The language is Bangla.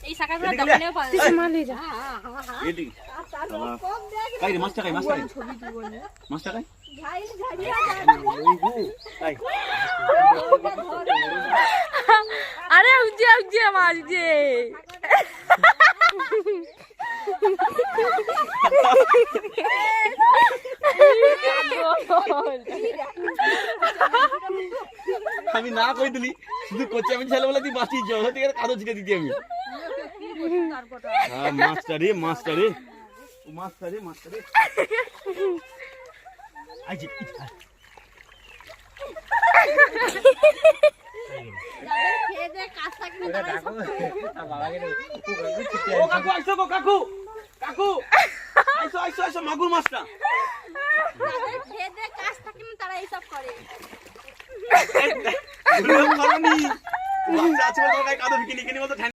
এই সাকারগুলো দোকানেও পাওয়া যায় মালি যা এডি কাই রে মাছটা কাই মাছটা কাই আরে উজে মাছ যে আমি না কই দিলি শুধু কোচে আমি ছেলে বলে তুই বাঁচি জল থেকে কাদো ছিটে দিতি আমি হ্যাঁ মাছটা রে আইজি কাকু আইসো মাগুর মাছটা তারা এইসব করে বাচ্চা আছে কাদো কিনে মতো